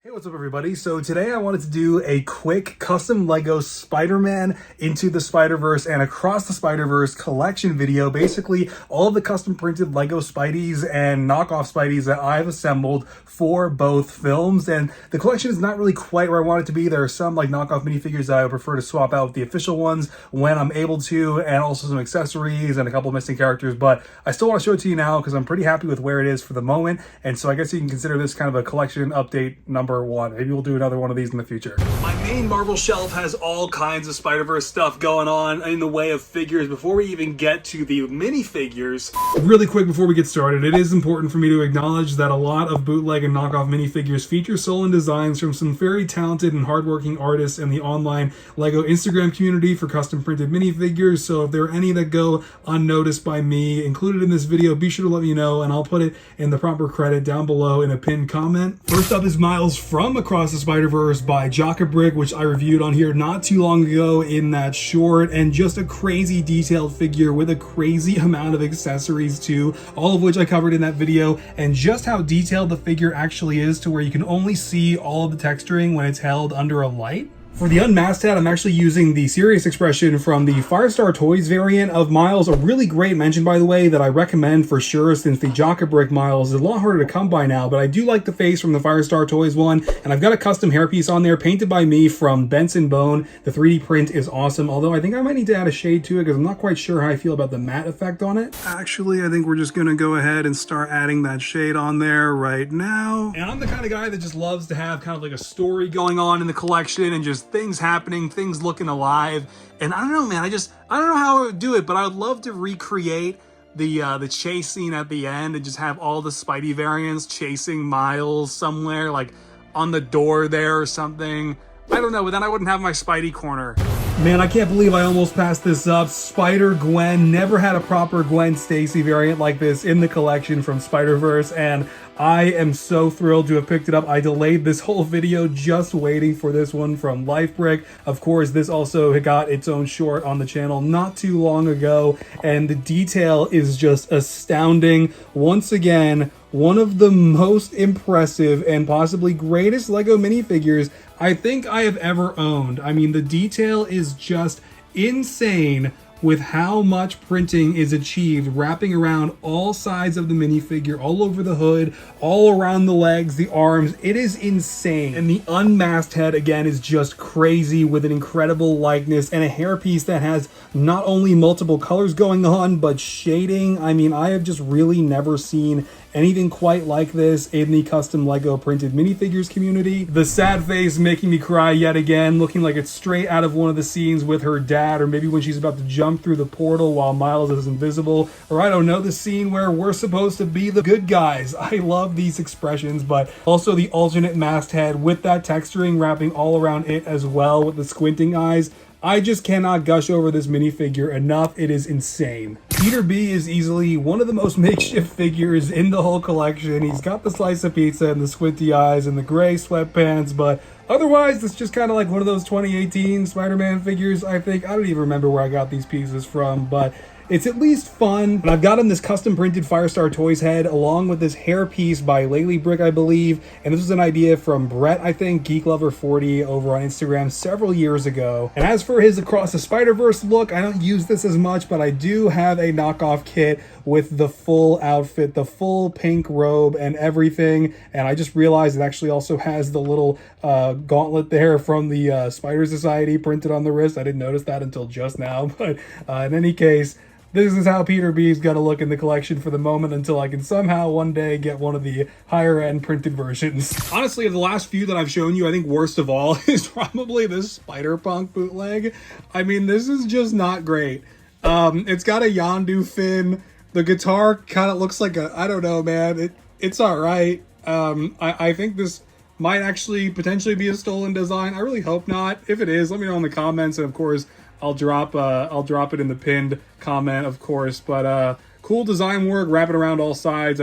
Hey, what's up everybody? So today I wanted to do a quick custom Lego Spider-Man Into the Spider-Verse and Across the Spider-Verse collection video. Basically, all of the custom printed Lego Spideys and knockoff Spideys that I've assembled for both films. And the collection is not really quite where I want it to be. There are some like knockoff minifigures that I would prefer to swap out with the official ones when I'm able to, and also some accessories and a couple missing characters. But I still want to show it to you now because I'm pretty happy with where it is for the moment. And so I guess you can consider this kind of a collection update number one. Maybe we'll do another one of these in the future. My main Marvel shelf has all kinds of Spider-Verse stuff going on in the way of figures. Before we even get to the minifigures, really quick before we get started, it is important for me to acknowledge that a lot of bootleg and knockoff minifigures feature stolen designs from some very talented and hardworking artists in the online Lego Instagram community for custom printed minifigures. So if there are any that go unnoticed by me included in this video, be sure to let me know and I'll put it in the proper credit down below in a pinned comment. First up is Miles from Across the Spider-Verse by Jock-a-Brick, which I reviewed on here not too long ago in that short, and just a crazy detailed figure with a crazy amount of accessories too, all of which I covered in that video, and just how detailed the figure actually is to where you can only see all of the texturing when it's held under a light. For the unmasked head, I'm actually using the serious expression from the Firestar Toys variant of Miles, a really great mention, by the way, that I recommend for sure, since the Jock-a-Brick Miles is a lot harder to come by now, but I do like the face from the Firestar Toys one, and I've got a custom hairpiece on there painted by me from Benson Bone. The 3D print is awesome, although I think I might need to add a shade to it because I'm not quite sure how I feel about the matte effect on it. Actually, I think we're just gonna go ahead and start adding that shade on there right now. And I'm the kind of guy that just loves to have kind of like a story going on in the collection and just things happening, things looking alive. And I don't know, man, I don't know how I would do it, but I would love to recreate the chase scene at the end and just have all the Spidey variants chasing Miles somewhere, like on the door there or something. I don't know, but then I wouldn't have my Spidey corner. Man, I can't believe I almost passed this up. Spider-Gwen. Never had a proper Gwen Stacy variant like this in the collection from Spider-Verse, and I am so thrilled to have picked it up. I delayed this whole video just waiting for this one from Lifebrick. Of course, this also got its own short on the channel not too long ago, and the detail is just astounding. Once again, one of the most impressive and possibly greatest Lego minifigures I think I have ever owned. I mean, the detail is just insane with how much printing is achieved, wrapping around all sides of the minifigure, all over the hood, all around the legs, the arms. It is insane. And the unmasked head, again, is just crazy with an incredible likeness and a hairpiece that has not only multiple colors going on, but shading. I mean, I have just really never seen anything quite like this in the custom Lego printed minifigures community. The sad face making me cry yet again, looking like it's straight out of one of the scenes with her dad, or maybe when she's about to jump through the portal while Miles is invisible, or I don't know, the scene where we're supposed to be the good guys. I love these expressions, but also the alternate masked head with that texturing wrapping all around it as well with the squinting eyes. I just cannot gush over this minifigure enough. It is insane. Peter B is easily one of the most makeshift figures in the whole collection. He's got the slice of pizza and the squinty eyes and the gray sweatpants, but otherwise it's just kind of like one of those 2018 Spider-Man figures, I think. I don't even remember where I got these pieces from, but it's at least fun. And I've got him this custom printed Firestar Toys head along with this hair piece by Brick, I believe. And this was an idea from Brett, I think, Geek Lover 40 over on Instagram several years ago. And as for his Across the Spider-Verse look, I don't use this as much, but I do have a knockoff kit with the full outfit, the full pink robe and everything. And I just realized it actually also has the little gauntlet there from the Spider Society printed on the wrist. I didn't notice that until just now, but in any case, this is how Peter B's got to look in the collection for the moment until I can somehow one day get one of the higher end printed versions. Honestly, of the last few that I've shown you, I think worst of all is probably this Spider-Punk bootleg. I mean, this is just not great. It's got a Yondu fin. The guitar kind of looks like a, I don't know, man. It's all right. I think this might actually potentially be a stolen design. I really hope not. If it is, let me know in the comments, and of course, I'll drop it in the pinned comment, of course. But cool design work, wrapping around all sides.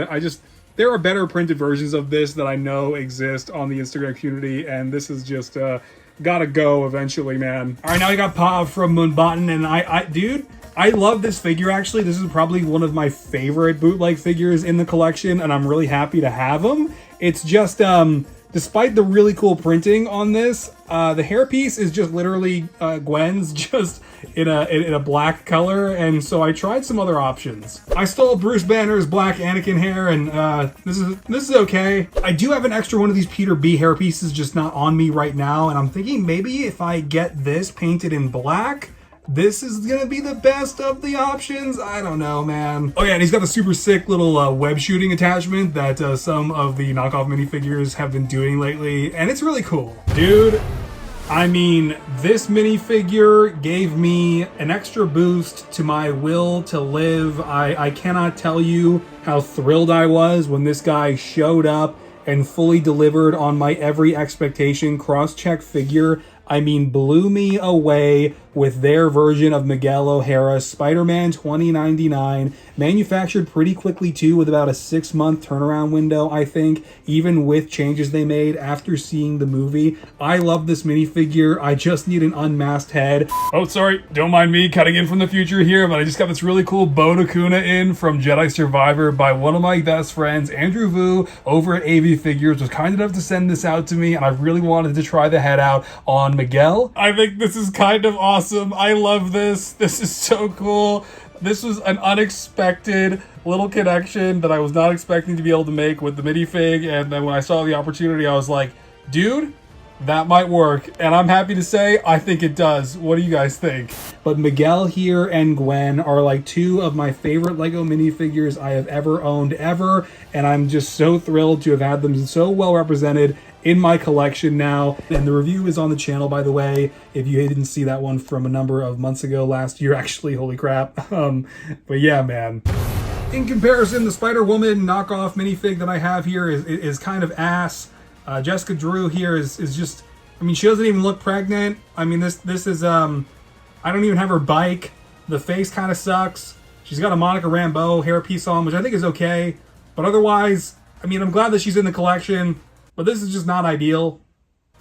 There are better printed versions of this that I know exist on the Instagram community, and this is just gotta go eventually, man. All right, now I got Pav from Moonbutton, and dude, I love this figure. Actually, this is probably one of my favorite bootleg figures in the collection, and I'm really happy to have him. It's just Despite the really cool printing on this, the hairpiece is just literally Gwen's, just in a black color, and so I tried some other options. I stole Bruce Banner's black Anakin hair, and this is okay. I do have an extra one of these Peter B hair pieces, just not on me right now, and I'm thinking maybe if I get this painted in black, this is gonna be the best of the options. I don't know, man. Oh yeah, and he's got a super sick little web shooting attachment that some of the knockoff minifigures have been doing lately, and it's really cool. Dude, I mean, this minifigure gave me an extra boost to my will to live. I cannot tell you how thrilled I was when this guy showed up and fully delivered on my every expectation cross-check figure. I mean, blew me away with their version of Miguel O'Hara's Spider-Man 2099, manufactured pretty quickly too, with about a 6-month turnaround window, I think, even with changes they made after seeing the movie. I love this minifigure. I just need an unmasked head. Oh, sorry, don't mind me cutting in from the future here, but I just got this really cool Bone Acuna in from Jedi Survivor by one of my best friends, Andrew Vu, over at AV Figures, was kind enough to send this out to me, and I really wanted to try the head out on Miguel. I think this is kind of awesome. I love this. This is so cool. This was an unexpected little connection that I was not expecting to be able to make with the minifig, and then when I saw the opportunity, I was like, dude, that might work. And I'm happy to say, I think it does. What do you guys think? But Miguel here and Gwen are like two of my favorite Lego minifigures I have ever owned ever, and I'm just so thrilled to have had them so well represented in my collection now. And the review is on the channel, by the way, if you didn't see that one from a number of months ago, last year actually, holy crap. But yeah, man. In comparison, the Spider-Woman knockoff minifig that I have here is kind of ass. Jessica Drew here is just, I mean, she doesn't even look pregnant. I mean, this is, I don't even have her bike. The face kind of sucks. She's got a Monica Rambeau hairpiece on, which I think is okay. But otherwise, I mean, I'm glad that she's in the collection, but this is just not ideal.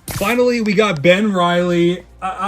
Finally, we got Ben Reilly.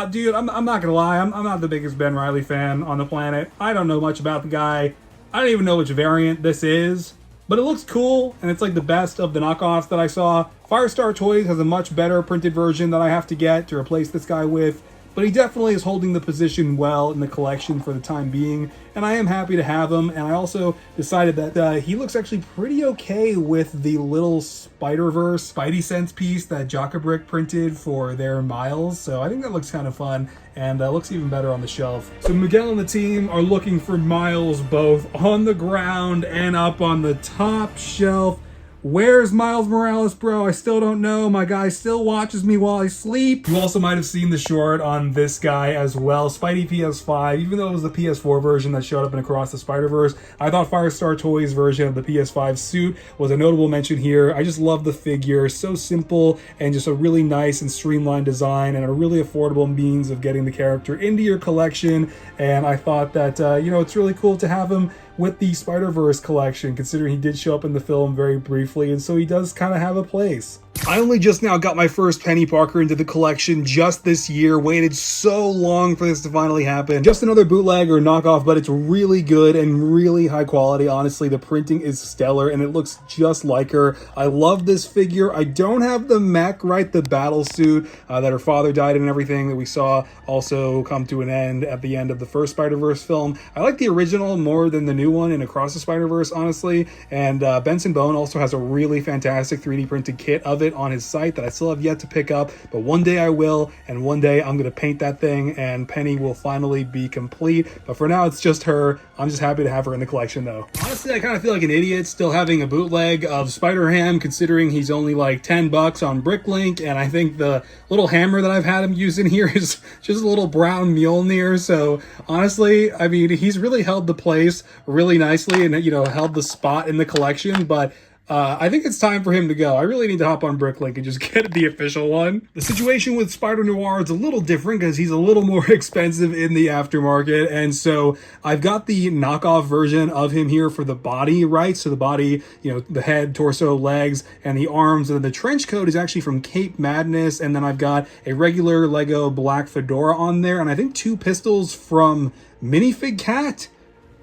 Dude, I'm not gonna lie, I'm not the biggest Ben Reilly fan on the planet. I don't know much about the guy. I don't even know which variant this is, but it looks cool, and it's like the best of the knockoffs that I saw. Firestar Toys has a much better printed version that I have to get to replace this guy with, but he definitely is holding the position well in the collection for the time being, and I am happy to have him. And I also decided that he looks actually pretty okay with the little Spider-Verse Spidey Sense piece that Jockabrick printed for their Miles, so I think that looks kind of fun, and looks even better on the shelf. So Miguel and the team are looking for Miles both on the ground and up on the top shelf. Where's Miles Morales, bro? I still don't know. My guy still watches me while I sleep. You also might have seen the short on this guy as well. Spidey PS5, even though it was the PS4 version that showed up in Across the Spider-Verse, I thought Firestar Toys' version of the PS5 suit was a notable mention here. I just love the figure. So simple and just a really nice and streamlined design and a really affordable means of getting the character into your collection. And I thought that, you know, it's really cool to have him with the Spider-Verse collection, considering he did show up in the film very briefly, and so he does kind of have a place. I only just now got my first Penny Parker into the collection just this year. Waited so long for this to finally happen. Just another bootleg or knockoff, but it's really good and really high quality. Honestly, the printing is stellar and it looks just like her. I love this figure. I don't have the mech, right? The battle suit that her father died in and everything that we saw also come to an end at the end of the first Spider-Verse film. I like the original more than the new one in Across the Spider-Verse, honestly. And Benson Bone also has a really fantastic 3D printed kit of it on his site that I still have yet to pick up, but one day I will, and one day I'm gonna paint that thing and Penny will finally be complete. But for now, it's just her. I'm just happy to have her in the collection though. Honestly, I kind of feel like an idiot still having a bootleg of Spider-Ham, considering he's only like $10 on Bricklink, and I think the little hammer that I've had him using here is just a little brown Mjolnir. So honestly, I mean, he's really held the place really nicely and, you know, held the spot in the collection, but I think it's time for him to go. I really need to hop on Bricklink and just get the official one. The situation with Spider-Noir is a little different because he's a little more expensive in the aftermarket. And so I've got the knockoff version of him here for the body, right? So the body, you know, the head, torso, legs, and the arms. And the trench coat is actually from Cape Madness. And then I've got a regular Lego black fedora on there. And I think 2 pistols from Minifig Cat.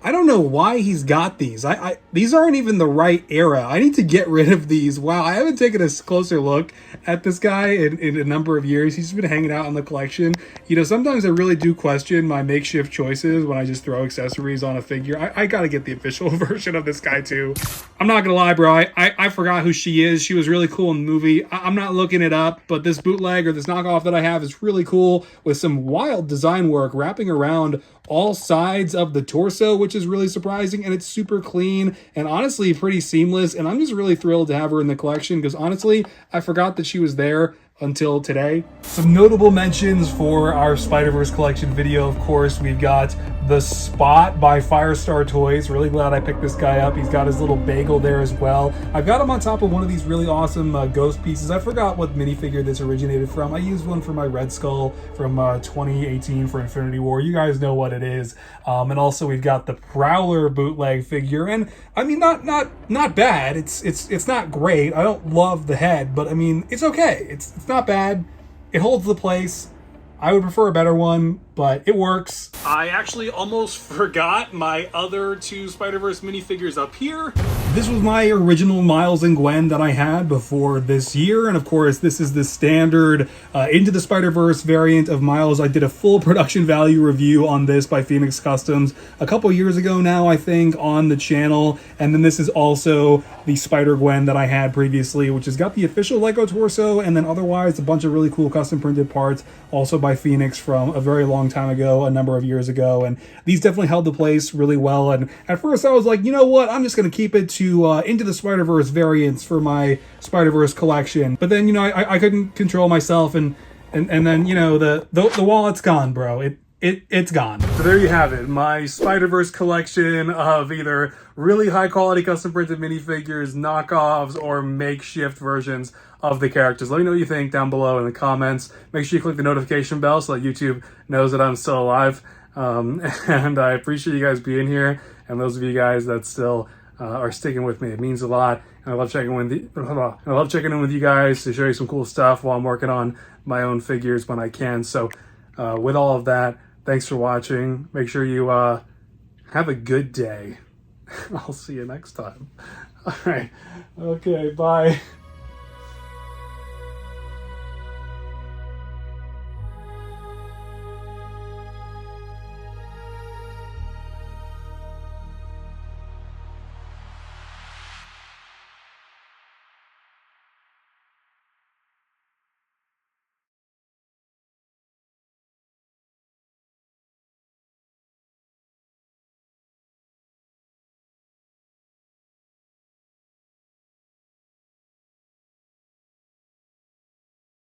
I don't know why he's got these. These aren't even the right era. I need to get rid of these. Wow, I haven't taken a closer look at this guy in a number of years. He's been hanging out in the collection. You know, sometimes I really do question my makeshift choices when I just throw accessories on a figure. I gotta get the official version of this guy too. I'm not gonna lie, bro. I forgot who she is. She was really cool in the movie. I'm not looking it up, but this bootleg or this knockoff that I have is really cool with some wild design work wrapping around all sides of the torso, which is really surprising, and it's super clean and honestly pretty seamless, and I'm just really thrilled to have her in the collection because honestly I forgot that she was there until today. Some notable mentions for our Spider-Verse collection video, of course, we've got the Spot by Firestar Toys. Really glad I picked this guy up. He's got his little bagel there as well. I've got him on top of one of these really awesome ghost pieces. I forgot what minifigure this originated from. I used one for my Red Skull from 2018 for Infinity War. You guys know what it is. And also we've got the Prowler bootleg figure, and I mean not bad. It's not great. I don't love the head, but I mean it's okay. It's not bad. It holds the place. I would prefer a better one, but it works. I actually almost forgot my other two Spider-Verse minifigures up here. This was my original Miles and Gwen that I had before this year, and of course this is the standard Into the Spider-Verse variant of Miles. I did a full production value review on this by Phoenix Customs a couple years ago now, I think, on the channel, and then this is also the Spider-Gwen that I had previously, which has got the official Lego torso, and then otherwise a bunch of really cool custom printed parts, also by Phoenix from a very long time ago, a number of years ago, and these definitely held the place really well. And at first I was like, you know what, I'm just gonna keep it to Into the Spider-Verse variants for my Spider-Verse collection. But then, you know, I couldn't control myself, and then, you know, the wallet's gone, bro. It's gone. So there you have it, my Spider-Verse collection of either really high quality custom printed minifigures, knockoffs, or makeshift versions of the characters. Let me know what you think down below in the comments. Make sure you click the notification bell so that YouTube knows that I'm still alive. And I appreciate you guys being here, and those of you guys that still are sticking with me. It means a lot, and I love checking in with you guys to show you some cool stuff while I'm working on my own figures when I can. So with all of that, thanks for watching. Make sure you have a good day. I'll see you next time. All right. Okay, bye.